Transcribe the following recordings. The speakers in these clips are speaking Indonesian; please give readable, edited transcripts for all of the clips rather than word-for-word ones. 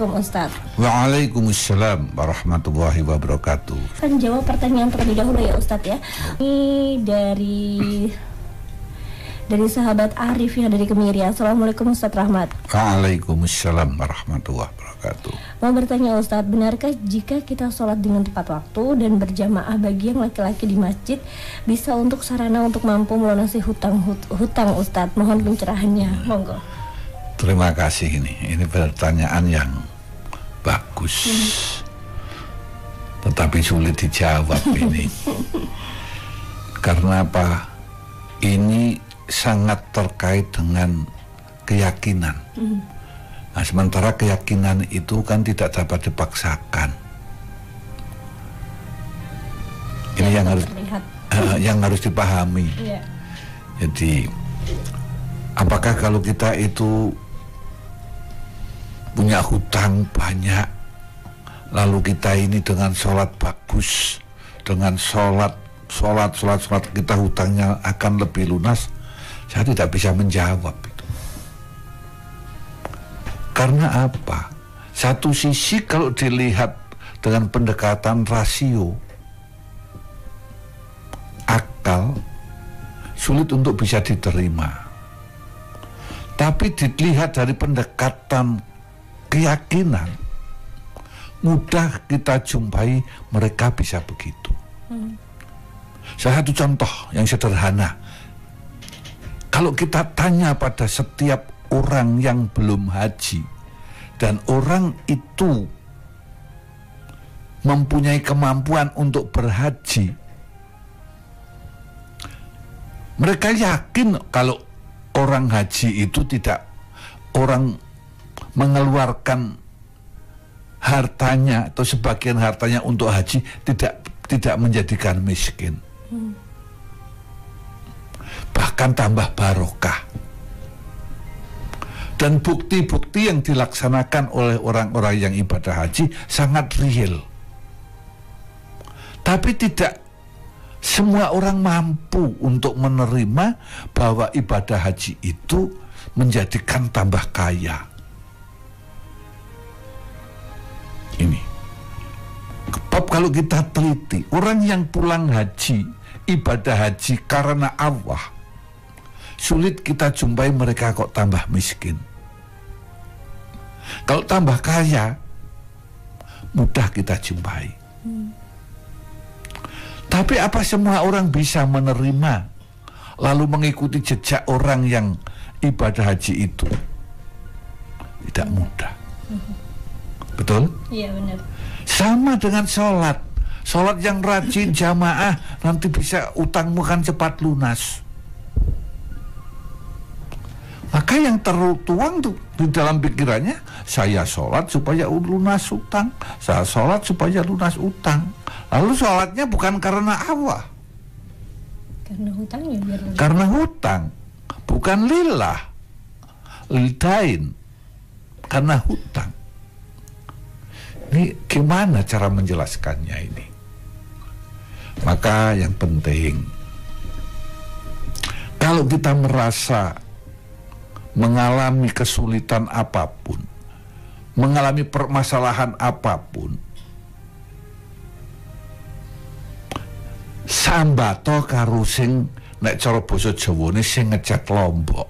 Assalamualaikum Ustadz. Waalaikumsalam warahmatullahi wabarakatuh. Kan jawab pertanyaan terlebih dahulu ya Ustadz ya. Ini dari sahabat Arif yang dari Kemiri. Assalamualaikum Ustadz Rahmat. Waalaikumsalam warahmatullahi wabarakatuh. Mau bertanya Ustadz, benarkah jika kita sholat dengan tepat waktu dan berjamaah bagi yang laki-laki di masjid bisa untuk sarana untuk mampu melunasi hutang Ustadz? Mohon pencerahannya, monggo. Terima kasih, ini pertanyaan yang bagus, tetapi sulit dijawab ini. Karena apa? Ini sangat terkait dengan keyakinan. Nah, sementara keyakinan itu kan tidak dapat dipaksakan. Ini yang harus dipahami. Iya. Jadi, apakah kalau kita itu punya hutang banyak, lalu kita ini dengan sholat bagus, dengan sholat kita hutangnya akan lebih lunas? Saya tidak bisa menjawab itu. Karena apa? Satu sisi kalau dilihat dengan pendekatan rasio, akal, sulit untuk bisa diterima. Tapi dilihat dari pendekatan keyakinan, mudah kita jumpai mereka bisa begitu. Salah satu contoh yang sederhana, kalau kita tanya pada setiap orang yang belum haji dan orang itu mempunyai kemampuan untuk berhaji, mereka yakin kalau orang haji itu orang mengeluarkan hartanya atau sebagian hartanya untuk haji tidak menjadikan miskin, bahkan tambah barokah. Dan bukti-bukti yang dilaksanakan oleh orang-orang yang ibadah haji sangat real. Tapi tidak semua orang mampu untuk menerima bahwa ibadah haji itu menjadikan tambah kaya. Ini sebab kalau kita teliti, orang yang pulang haji, ibadah haji karena Allah, sulit kita jumpai mereka kok tambah miskin. Kalau tambah kaya, mudah kita jumpai. Tapi apa semua orang bisa menerima lalu mengikuti jejak orang yang ibadah haji itu? Tidak mudah. Betul? Iya, benar. Sama dengan sholat. Sholat yang rajin jamaah, nanti bisa utangmu kan cepat lunas. Maka yang tertuang tuh di dalam pikirannya, saya sholat supaya lunas utang, saya sholat supaya lunas utang. Lalu sholatnya bukan karena Allah, karena hutangnya biar lunas. Karena hutang, bukan lillah, lidain, karena hutang. Ini gimana cara menjelaskannya ini? Maka yang penting, kalau kita merasa mengalami kesulitan apapun, mengalami permasalahan apapun, sambato karo sing nek cara basa Jawane sing ngecat lombok.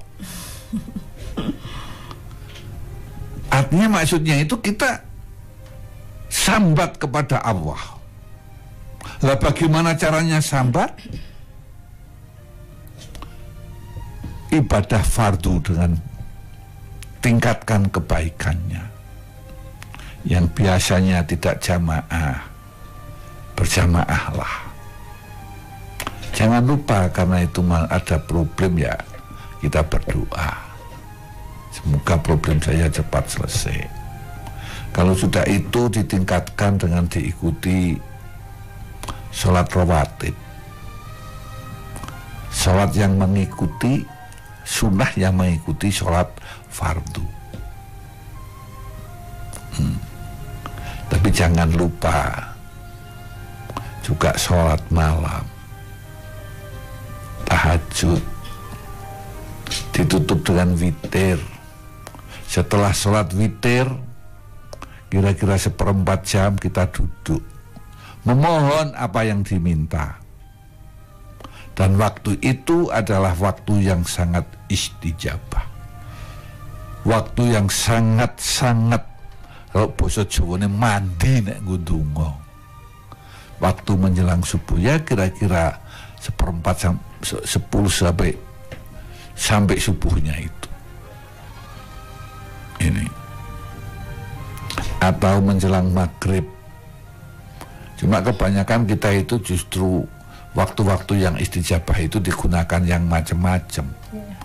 Artinya maksudnya itu kita sambat kepada Allah. Lah bagaimana caranya sambat? Ibadah fardu dengan tingkatkan kebaikannya. Yang biasanya tidak jamaah, berjamaahlah. Jangan lupa karena itu ada problem ya, kita berdoa. Semoga problem saya cepat selesai. Kalau sudah itu ditingkatkan dengan diikuti sholat rawatib, sholat yang mengikuti sunnah yang mengikuti sholat fardu. Tapi jangan lupa juga sholat malam, tahajud, ditutup dengan witir. Setelah sholat witir, kira-kira 1/4 jam kita duduk memohon apa yang diminta. Dan waktu itu adalah waktu yang sangat istijabah, waktu yang sangat-sangat, kalau basa Jawane mandi nek ngundungo. Waktu menjelang subuh ya kira-kira 1/4 10 sampai subuhnya itu. Ini. Atau menjelang maghrib. Cuma kebanyakan kita itu justru waktu-waktu yang istijabah itu digunakan yang macam-macam.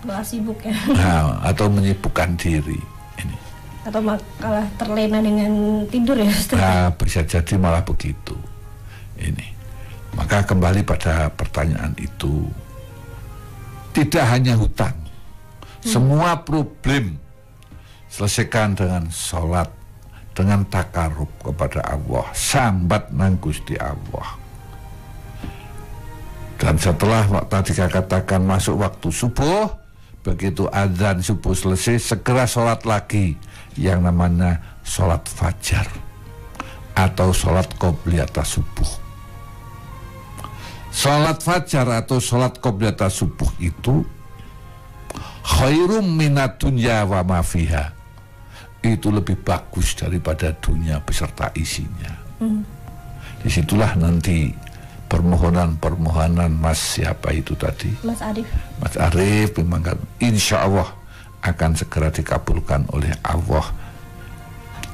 Malah sibuk ya. Nah, atau menyibukkan diri. Ini. Atau malah terlena dengan tidur ya Ustaz. Nah, bisa jadi malah begitu. Ini. Maka kembali pada pertanyaan itu, tidak hanya hutang, semua problem selesaikan dengan sholat, dengan takarub kepada Allah, sambat nang Gusti Allah. Dan setelah tadi saya katakan masuk waktu subuh, begitu azan subuh selesai, segera sholat lagi yang namanya sholat fajar atau sholat qobliyah subuh. Sholat fajar atau sholat qobliyah subuh itu khairum minad dunya wa ma fiha. Itu lebih bagus daripada dunia beserta isinya. Disitulah nanti permohonan-permohonan Mas siapa itu tadi? Mas Arif. Mas Arif memang kan insya Allah akan segera dikabulkan oleh Allah.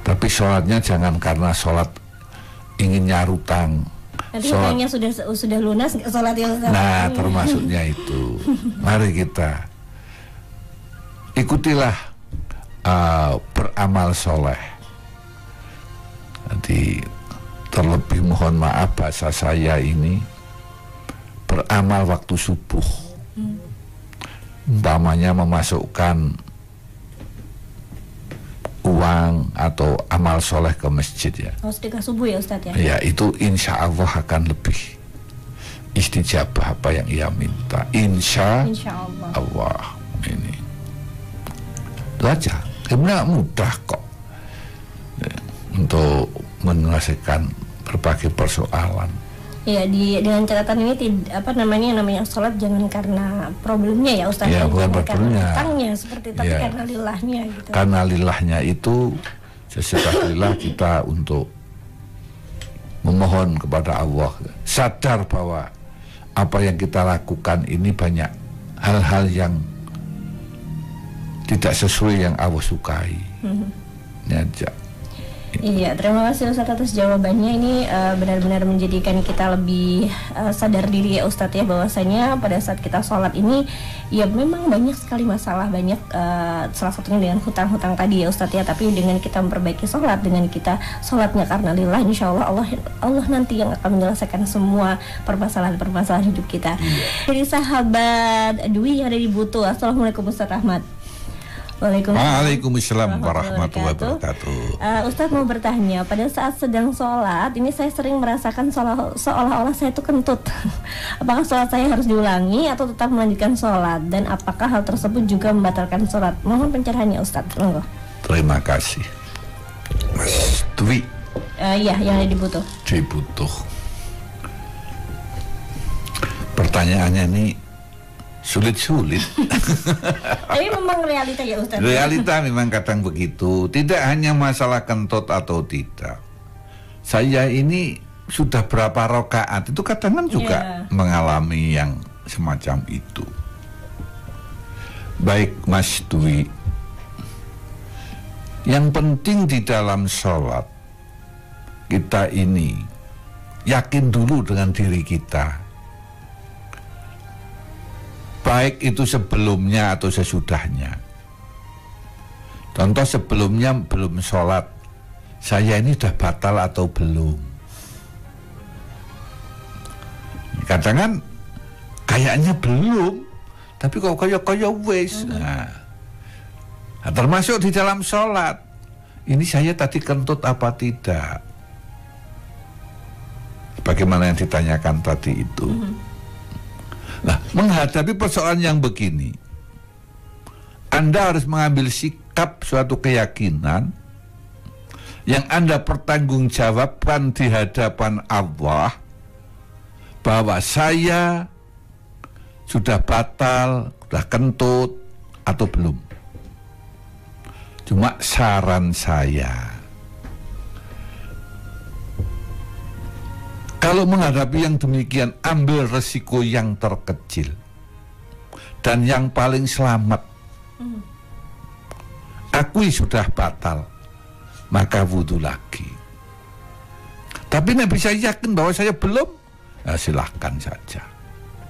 Tapi sholatnya jangan karena sholat ingin nyarutang. Nanti hutangnya sudah lunas sholat ya Ustaz. Nah, termasuknya itu. Mari kita ikutilah beramal soleh. Nanti terlebih mohon maaf bahasa saya ini, beramal waktu subuh. Umpamanya memasukkan uang atau amal soleh ke masjid ya. Oh, sedekah subuh ya Ustaz ya? Ya, itu insya Allah akan lebih istijabah apa yang ia minta. Insya Allah. Ini itu aja. Sebenarnya mudah kok ya, untuk menyelesaikan berbagai persoalan. Iya, dengan catatan ini namanya sholat jangan karena problemnya ya Ustaz. Ya, bukan problemnya. Hutangnya seperti tapi ya, karena lillahnya gitu. Karena lillahnya itu sesudah lillah kita untuk memohon kepada Allah, sadar bahwa apa yang kita lakukan ini banyak hal-hal yang tidak sesuai yang Allah sukai. Ini aja. Iya, terima kasih Ustadz atas jawabannya. Ini benar-benar menjadikan kita lebih sadar diri ya Ustadz ya, bahwasanya pada saat kita sholat ini ya memang banyak sekali masalah, banyak salah satunya dengan hutang-hutang tadi ya Ustadz ya. Tapi dengan kita memperbaiki sholat, dengan kita sholatnya karena lillah, insya Allah nanti yang akan menyelesaikan semua permasalahan hidup kita. Jadi sahabat Dwi yang ada di Butuh, assalamualaikum Ustadz Ahmad. Waalaikumsalam warahmatullahi wabarakatuh. Ustadz mau bertanya, pada saat sedang sholat ini saya sering merasakan seolah-olah saya itu kentut. Apakah sholat saya harus diulangi atau tetap melanjutkan sholat, dan apakah hal tersebut juga membatalkan sholat? Mohon pencerahannya Ustadz. Terima kasih Mas Dwi. Iya, yang ada di Butuh. Di Butuh. Pertanyaannya ini sulit-sulit. Tapi memang realita ya Ustaz. Realita memang kadang begitu. Tidak hanya masalah kentut atau tidak. Saya ini sudah berapa rakaat itu kadang juga mengalami yang semacam itu. Baik Mas Dwi, yang penting di dalam sholat kita ini yakin dulu dengan diri kita, baik itu sebelumnya atau sesudahnya. Contoh sebelumnya belum sholat, saya ini sudah batal atau belum. Kadang kan kayaknya belum, tapi kok kayak wes. Nah, termasuk di dalam sholat, ini saya tadi kentut apa tidak? Bagaimana yang ditanyakan tadi itu. Nah, menghadapi persoalan yang begini, Anda harus mengambil sikap suatu keyakinan yang Anda pertanggungjawabkan di hadapan Allah bahwa saya sudah batal, sudah kentut atau belum. Cuma saran saya, kalau menghadapi yang demikian, ambil resiko yang terkecil dan yang paling selamat. Akui sudah batal, maka wudhu lagi. Tapi Nabi saya yakin bahwa saya belum, ya silahkan saja.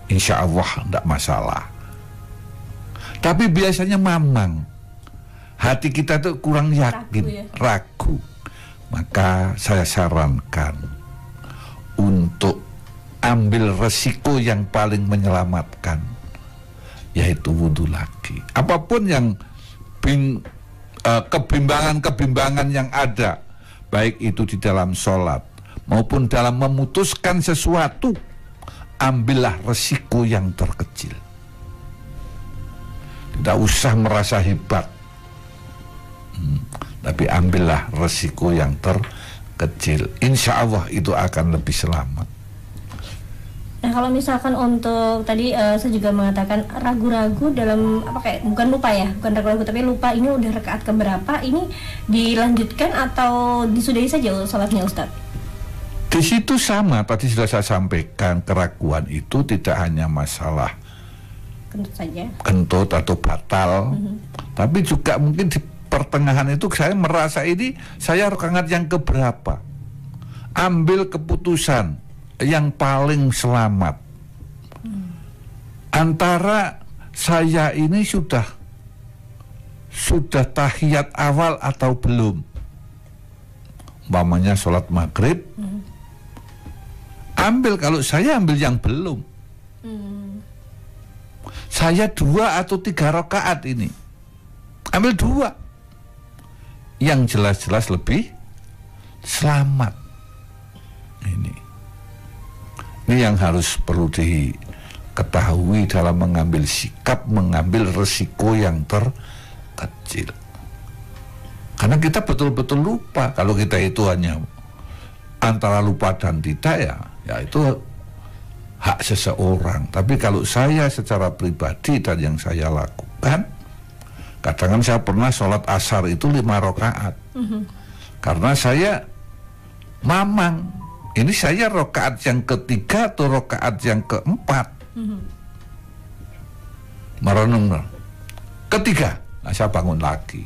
Insya Allah tidak masalah. Tapi biasanya mamang, hati kita tuh kurang yakin, ragu. Maka saya sarankan untuk ambil resiko yang paling menyelamatkan, yaitu wudhu lagi. Apapun yang kebimbangan-kebimbangan yang ada, baik itu di dalam sholat maupun dalam memutuskan sesuatu, ambillah resiko yang terkecil. Tidak usah merasa hebat, tapi ambillah resiko yang terkecil. Insya Allah itu akan lebih selamat. Nah, kalau misalkan untuk tadi saya juga mengatakan ragu-ragu dalam apa, kayak bukan lupa ya, bukan ragu-ragu tapi lupa ini udah rakaat keberapa, ini dilanjutkan atau disudahi saja sholatnya Ustadz? Di situ sama, tadi sudah saya sampaikan, keraguan itu tidak hanya masalah Kentut saja, kentut atau batal, tapi juga mungkin di pertengahan itu saya merasa ini saya rakaat yang keberapa. Ambil keputusan yang paling selamat. Antara saya ini sudah tahiyat awal atau belum. Umpamanya sholat maghrib, ambil, kalau saya ambil yang belum. Saya 2 atau 3 rakaat ini, ambil 2 yang jelas-jelas lebih selamat. Ini yang harus perlu diketahui dalam mengambil sikap, mengambil resiko yang terkecil. Karena kita betul-betul lupa. Kalau kita itu hanya antara lupa dan tidak, ya itu hak seseorang. Tapi kalau saya secara pribadi dan yang saya lakukan, kadang saya pernah sholat asar itu 5 rakaat. Karena saya mamang, ini saya rakaat yang ketiga atau rakaat yang keempat. Merenung ketiga, nah saya bangun lagi.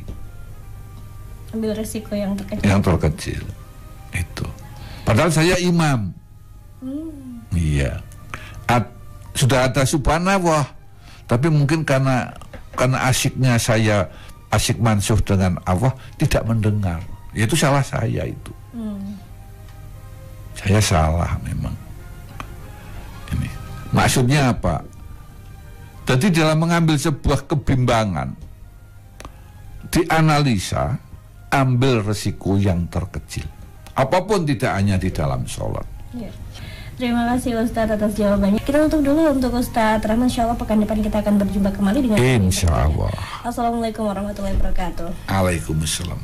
Ambil resiko yang terkecil. Yang terkecil itu. Padahal saya imam. Iya. Sudah ada subhanallah, tapi mungkin karena asyiknya saya asyik mansuh dengan Allah, tidak mendengar. Itu salah saya itu. Saya salah memang. Ini maksudnya apa? Jadi dalam mengambil sebuah kebimbangan, dianalisa, ambil resiko yang terkecil. Apapun, tidak hanya di dalam sholat. Ya. Terima kasih Ustadz atas jawabannya. Kita tutup dulu untuk Ustadz Rahman. Insya Allah pekan depan kita akan berjumpa kembali dengan Insya Allah. Assalamualaikum warahmatullahi wabarakatuh. Waalaikumsalam.